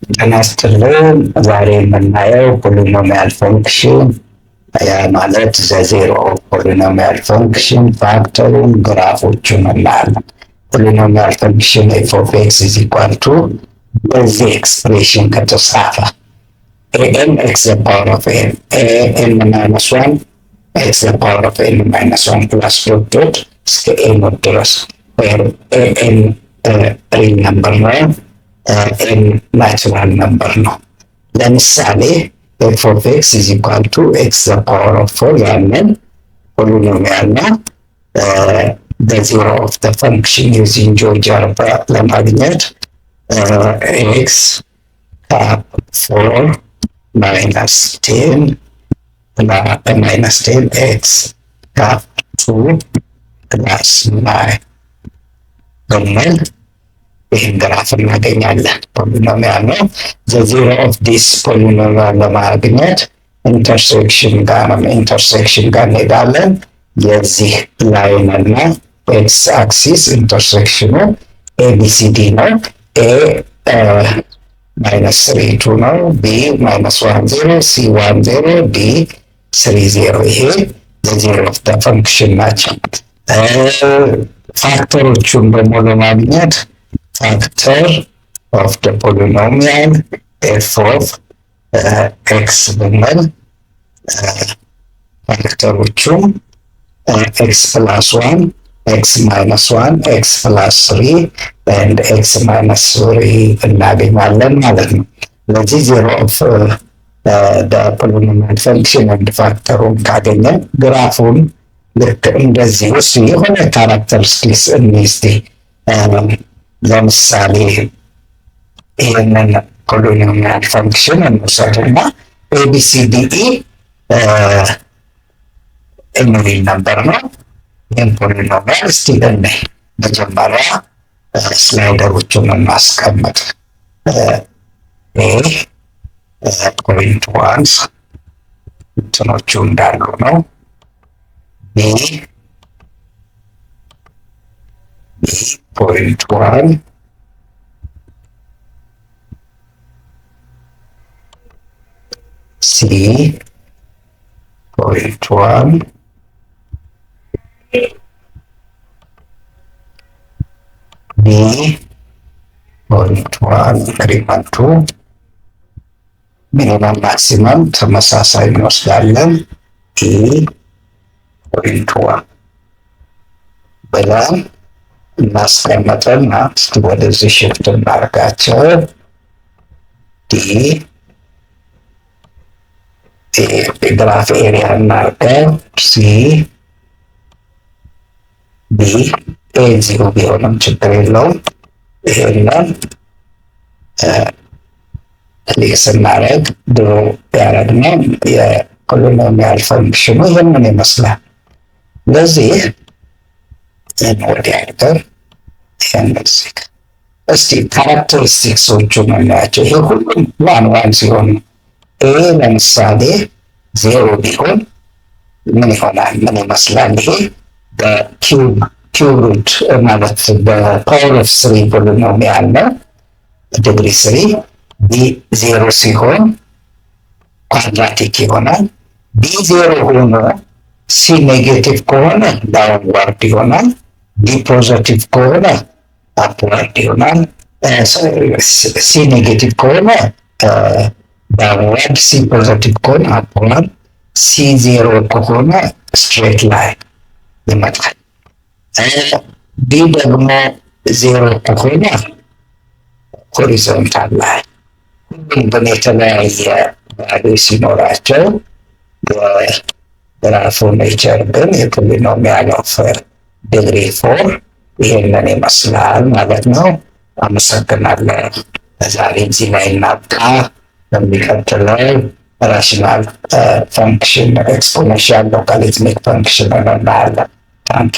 ጤና ይስጥልን። ዛሬ የምናየው ፖሊኖሚያል ፈንክሽን ማለት ዘዜሮ ፖሊኖሚያል ፈንክሽን ፋክተሩን ግራፎቹን እናያለን። ፖሊኖሚያል ፈንክሽን ኤፍ ኦፍ ኤክስ ኢዝ ኢኳል ቱ በዚህ ኤክስፕሬሽን ከተጻፈ ኤን ኤክስ ዘ ፓወር ኦፍ ኤን ኤን ማይነስ ዋን ኤክስ ዘ ፓወር ኦፍ ኤን ማይነስ ዋን ፕላስ ዶት ዶት እስከ ኤን ድረስ ኤን ሪል ነምበር ነው፣ ኤን ናቹራል ነምበር ነው። ለምሳሌ ኤፍ ኦፍ ኤክስ ኢዝ ኢኳል ቱ ኤክስ ዘ ፓወር ኦፍ ፎር ያንን ፖሊኖሚያል ነው። በዜሮ ኦፍ ዘ ፈንክሽን ዩዚንግ ጂኦጀብራ ለማግኘት ኤክስ ካፕ ፎር ማይነስ ቴን ማይነስ ቴን ኤክስ ካፕ ቱ ፕላስ ናይን በሚል ይህን ግራፍ እናገኛለን። ፖሊኖሚያል ነው። ዘዜሮ ኦፍ ዲስ ፖሊኖሚያል ለማግኘት ኢንተርሴክሽን ጋር እንሄዳለን። የዚህ ላይን እና ኤክስ አክሲስ ኢንተርሴክሽኑ ኤቢሲዲ ነው። ኤ ማይነስ ስሪ ቱ ነው። ቢ ማይነስ ዋን ዜሮ፣ ሲ ዋን ዜሮ፣ ዲ ስሪ ዜሮ። ይሄ ዘዜሮ ኦፍ ደ ፈንክሽን ናቸው። ፋክተሮቹን ደግሞ ለማግኘት ፋክተር ኦፍ ደ ፖሊኖሚያል ኤፍ ኦፍ ኤክስ ብንል ፋክተሮቹም ኤክስ ፕላስ ዋን ኤክስ ማይነስ ዋን ኤክስ ፕላስ ስሪ ኤንድ ኤክስ ማይነስ ስሪ እናገኛለን ማለት ነው። ስለዚህ ዜሮ ኦፍ ደ ፖሊኖሚያል ፈንክሽን ኤንድ ፋክተሩን ካገኘን ግራፉን ልክ እንደዚህ ውስጥ የሆነ ካራክተሪስቲክስ እንስቲ። ለምሳሌ ይህንን ፖሊኖሚያል ፈንክሽን እንውሰድና ኤቢሲዲኢ የሚል ነበር ነው። ይህን ፖሊኖሚያል እስቲ እንይ። መጀመሪያ ስላይደሮቹን እናስቀምጥ። ፖይንት ዋን እንትኖቹ እንዳሉ ነው። ቢ ፖይንት ዋን ሲ ፖይንት ዋን ዲ ፖይንት ዋን ኢንክሪመንቱ ሚኒመም ማክሲመም ተመሳሳይ እንወስዳለን። ኢ ፖይንት ዋን ብለን እናስቀምጥና እስኪ ወደዚህ ሽፍት እናደርጋቸው። ዲ ግራፍ ኤሪያ እናድርገው። ሲ ቢ ኤ ዚሮ ቢሆንም ችግር የለውም። ይሄንን ክሊክ ስናደርግ ድሮ ያደረግነው የፖሊኖሚያል ፈንክሽኑ ይህንን ይመስላል። ለዚህ ወዲያ አድርገን ይህንዚህ እስቲ ካራክተሪስቲክሶቹን እናያቸው። ይሄ ሁሉም ዋን ዋን ሲሆን ኤ ለምሳሌ ዜሮ ቢሆን ምን ይሆናል? ምን ይመስላል? ይሄ በኪዩብ ሩት ማለት በፓወር ኦፍ ስሪ ፖሊኖሚያል ነው፣ ዲግሪ ስሪ። ቢ ዜሮ ሲሆን ኳድራቲክ ይሆናል። ቢ ዜሮ ሆኖ ሲ ኔጌቲቭ ከሆነ ዳውንዋርድ ይሆናል። ቢ ፖዘቲቭ ከሆነ አፕዋርድ ይሆናል። ሲ ኔጌቲቭ ከሆነ ዳውንዋርድ፣ ሲ ፖዘቲቭ ከሆነ አፕዋርድ፣ ሲ ዜሮ ከሆነ ስትሬት ላይ ይመጣል። ዲ ደግሞ ዜሮ ከሆነ ሆሪዞንታል ላይ። ሁሉም ግን የተለያየ ቫልዩ ሲኖራቸው ግራፉ ኔቸር ግን የፖሊኖሚያል ኦፍ ዲግሪ ፎር ይሄንን ይመስላል ማለት ነው። አመሰግናለሁ። ለዛሬ እዚህ ላይ እናብቃ። በሚቀጥለው ራሽናል ፈንክሽን ኤክስፖኔንሻል ሎጋሪትሚክ ፈንክሽን እናያለን። ታንክ